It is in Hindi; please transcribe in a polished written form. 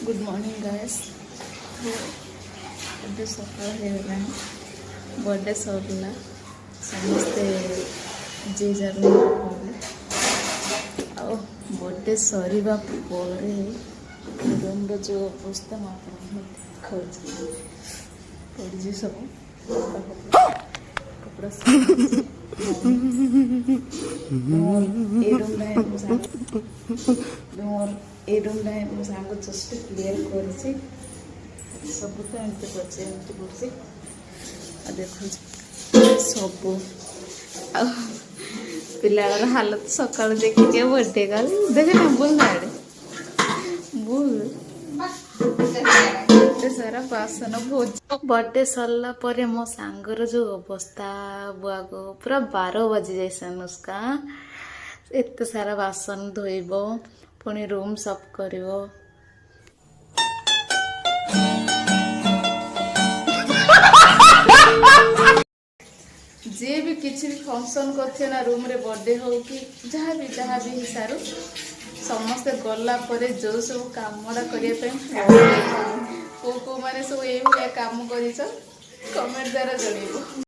Good morning guys. तो सकाल हो बर्थडे सरला समस्ते जे जार बर्थडे सरवा रूम जो अवस्था मुझे पड़ी सब कपड़ा ए रूम सांग जस्ट क्लीयर कर सब तो एमती करते देख सब पिलार हालत सका देखिए बर्थडे का देखे ना बुल ना बुल सारा बासन भोज बर्थडे सरला पर मो सांगर जो अवस्था बुआ को पूरा 12 बजी जाए अनुष्का एत सारा बासन धोइब पुणी रूम साफ कर जे भी किसी भी फंक्शन करथे ना रूम रे बर्थडे हो कि जहाँ भी ही सारू समस्ते गला पर जो सब कामड़ा करने को माने सब ये काम कर कमेंट द्वारा जन।